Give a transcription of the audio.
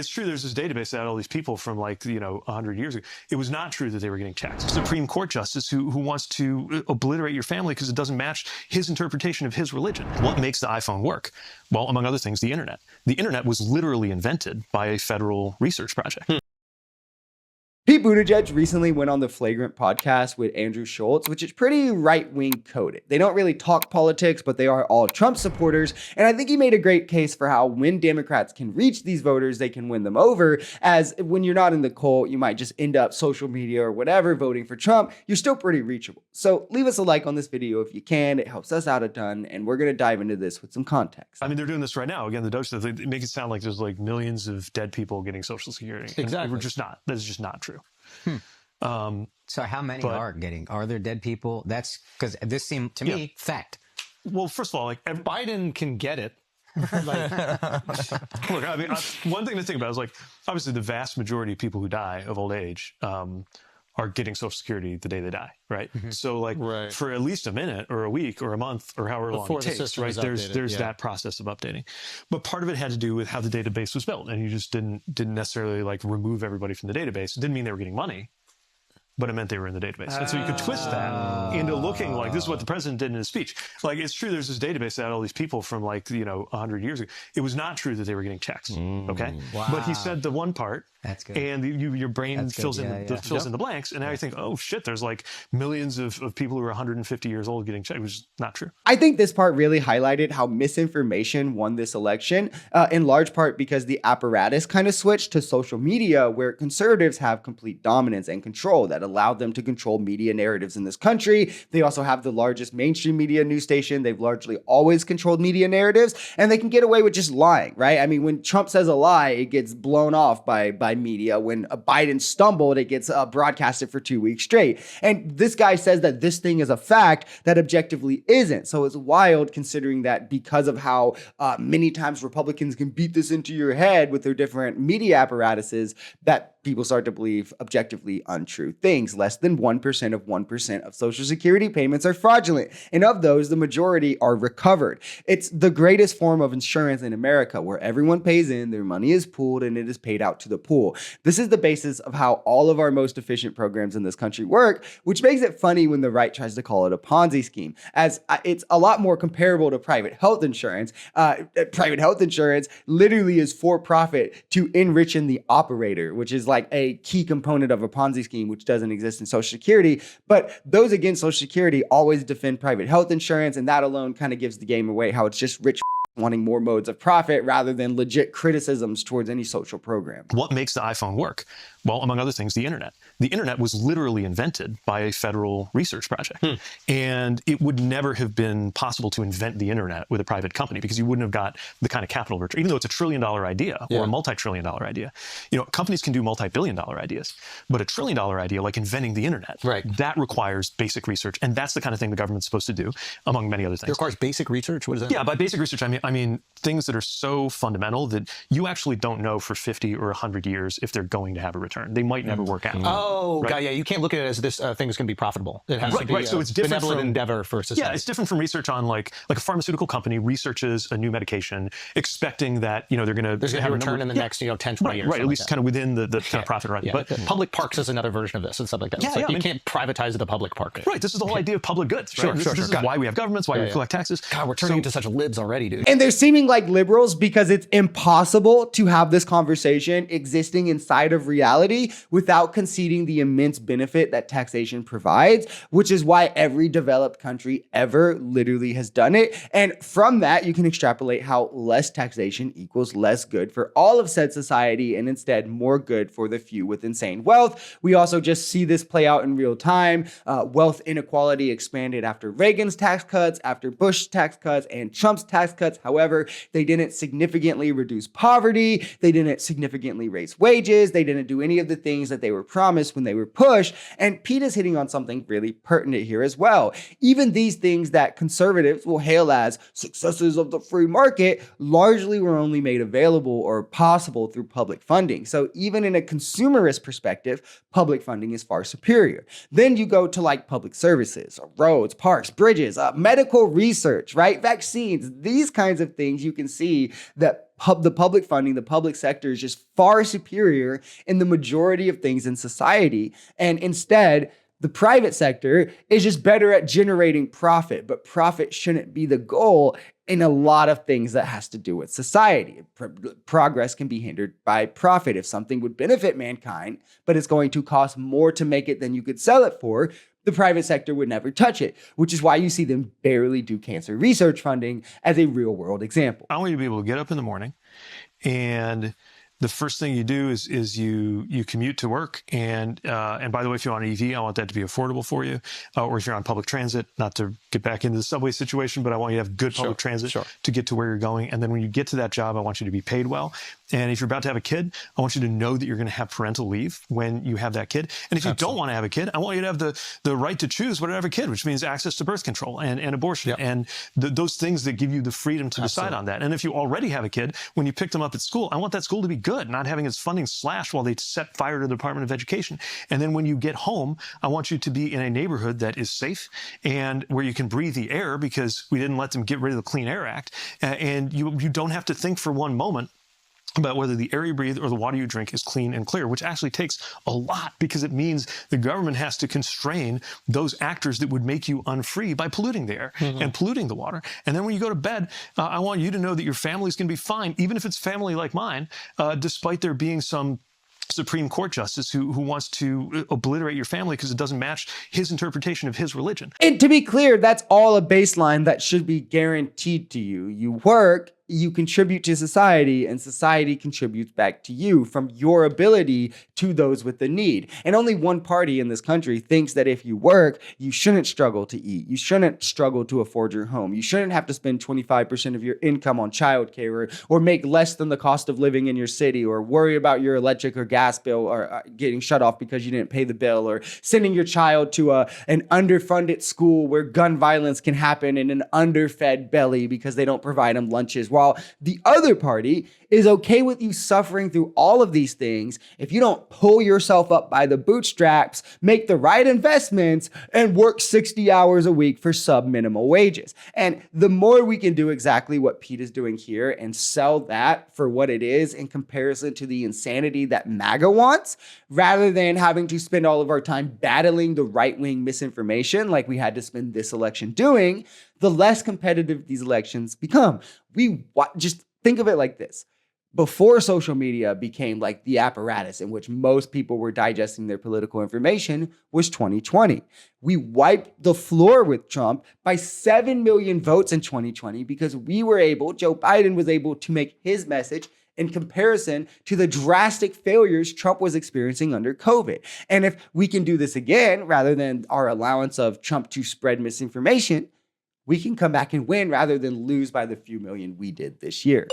it's true there's this database that had all these people from 100 years ago. It was not true that they were getting checks. Supreme Court justice who wants to obliterate your family because it doesn't match his interpretation of his religion. What makes the iPhone work? Well, among other things, the internet. The internet was literally invented by a federal research project. Pete Buttigieg recently went on the Flagrant podcast with Andrew Schultz, which is pretty right-wing coded. They don't really talk politics, but they are all Trump supporters. And I think he made a great case for how when Democrats can reach these voters, they can win them over. As when you're not in the cold, you might just end up social media or whatever voting for Trump. You're still pretty reachable. So leave us a like on this video if you can. It helps us out a ton. And we're going to dive into this with some context. I mean, they're doing this right now. Again, the Doge stuff, they make it sound like there's millions of dead people getting Social Security. Exactly. We're just not. That is just not true. So how many are there dead people? That's because this seemed to me fact. Well, first of all, Biden can get it. look, I mean, one thing to think about is obviously the vast majority of people who die of old age are getting Social Security the day they die, right? Mm-hmm. So for at least a minute or a week or a month or however long it takes, right? There's that process of updating. But part of it had to do with how the database was built, and you just didn't necessarily remove everybody from the database. It didn't mean they were getting money, but it meant they were in the database. And so you could twist that into looking like this is what the president did in his speech. It's true there's this database that had all these people from 100 years ago. It was not true that they were getting checks, okay? Wow. But he said the one part. That's good. And your brain fills in the blanks. And now you think, oh shit, there's millions of people who are 150 years old getting checked, which is not true. I think this part really highlighted how misinformation won this election, in large part because the apparatus kind of switched to social media, where conservatives have complete dominance and control that allowed them to control media narratives in this country. They also have the largest mainstream media news station. They've largely always controlled media narratives, and they can get away with just lying, right? I mean, when Trump says a lie, it gets blown off by media. When Biden stumbled, it gets broadcasted for 2 weeks straight. And this guy says that this thing is a fact that objectively isn't. So it's wild considering that because of how many times Republicans can beat this into your head with their different media apparatuses, that people start to believe objectively untrue things. Less than 1% of 1% of Social Security payments are fraudulent. And of those, the majority are recovered. It's the greatest form of insurance in America, where everyone pays in, their money is pooled, and it is paid out to the pool. This is the basis of how all of our most efficient programs in this country work, which makes it funny when the right tries to call it a Ponzi scheme, as it's a lot more comparable to private health insurance. Private health insurance literally is for profit to enrich in the operator, which is a key component of a Ponzi scheme, which doesn't exist in Social Security. But those against Social Security always defend private health insurance, and that alone kind of gives the game away, how it's just rich wanting more modes of profit rather than legit criticisms towards any social program. What makes the iPhone work? Well, among other things, the internet. The internet was literally invented by a federal research project. And it would never have been possible to invent the internet with a private company, because you wouldn't have got the kind of capital return, even though it's $1 trillion idea or a multi-trillion dollar idea. Companies can do multi-billion dollar ideas, but $1 trillion idea, like inventing the internet, that requires basic research. And that's the kind of thing the government's supposed to do, among many other things. It requires basic research? What is that? Yeah, by basic research, I mean things that are so fundamental that you actually don't know for 50 or 100 years if they're going to have a return. They might never work out. Oh, right? Yeah. You can't look at it as this thing is going to be profitable. It has to be so it's different benevolent from endeavor for society. Yeah, it's different from research on like a pharmaceutical company researches a new medication, expecting that they're going to there's going to be a return in the next 10, 20 years. Right, at least kind of within the kind of profit horizon. But public parks is another version of this and stuff like that. Yeah, you can't privatize the public park. Right. This is the whole idea of public goods. Right? This is why we have governments, why we collect taxes. God, we're turning into such libs already, dude. And they're seeming like liberals because it's impossible to have this conversation existing inside of reality without conceding the immense benefit that taxation provides, which is why every developed country ever literally has done it. And from that, you can extrapolate how less taxation equals less good for all of said society, and instead more good for the few with insane wealth. We also just see this play out in real time. Wealth inequality expanded after Reagan's tax cuts, after Bush's tax cuts, and Trump's tax cuts. However, they didn't significantly reduce poverty. They didn't significantly raise wages. They didn't do any of the things that they were promised when they were pushed. And Pete is hitting on something really pertinent here as well. Even these things that conservatives will hail as successes of the free market largely were only made available or possible through public funding. So even in a consumerist perspective, public funding is far superior. Then you go to like public services, roads, parks, bridges, medical research, right? Vaccines, these kinds kinds of things, you can see that the public funding, the public sector is just far superior in the majority of things in society. And instead, the private sector is just better at generating profit, but profit shouldn't be the goal in a lot of things that has to do with society. Progress can be hindered by profit. If something would benefit mankind, but it's going to cost more to make it than you could sell it for, the private sector would never touch it, which is why you see them barely do cancer research funding as a real world example. I want you to be able to get up in the morning, and the first thing you do is you commute to work, and by the way, if you're on an EV, I want that to be affordable for you, or if you're on public transit, not to get back into the subway situation, but I want you to have good public transit to get to where you're going. And then when you get to that job, I want you to be paid well. And if you're about to have a kid, I want you to know that you're going to have parental leave when you have that kid. And if you don't want to have a kid, I want you to have the right to choose whether to have a kid, which means access to birth control and abortion and those things that give you the freedom to decide on that. And if you already have a kid, when you pick them up at school, I want that school to be good, not having its funding slashed while they set fire to the Department of Education. And then when you get home, I want you to be in a neighborhood that is safe and where you can breathe the air, because we didn't let them get rid of the Clean Air Act. And you don't have to think for one moment about whether the air you breathe or the water you drink is clean and clear, which actually takes a lot, because it means the government has to constrain those actors that would make you unfree by polluting the air and polluting the water. And then when you go to bed, I want you to know that your family's going to be fine, even if it's family like mine, despite there being some Supreme Court justice who wants to obliterate your family because it doesn't match his interpretation of his religion. And to be clear, that's all a baseline that should be guaranteed to you. You work, you contribute to society, and society contributes back to you from your ability to those with the need. And only one party in this country thinks that if you work, you shouldn't struggle to eat. You shouldn't struggle to afford your home. You shouldn't have to spend 25% of your income on childcare, or make less than the cost of living in your city, or worry about your electric or gas bill or getting shut off because you didn't pay the bill, or sending your child to an underfunded school where gun violence can happen in an underfed belly because they don't provide them lunches. While the other party is okay with you suffering through all of these things if you don't pull yourself up by the bootstraps, make the right investments, and work 60 hours a week for sub-minimal wages. And the more we can do exactly what Pete is doing here and sell that for what it is in comparison to the insanity that MAGA wants, rather than having to spend all of our time battling the right-wing misinformation like we had to spend this election doing, the less competitive these elections become. Just think of it like this. Before social media became like the apparatus in which most people were digesting their political information was 2020. We wiped the floor with Trump by 7 million votes in 2020 because Joe Biden was able to make his message in comparison to the drastic failures Trump was experiencing under COVID. And if we can do this again, rather than our allowance of Trump to spread misinformation, we can come back and win rather than lose by the few million we did this year.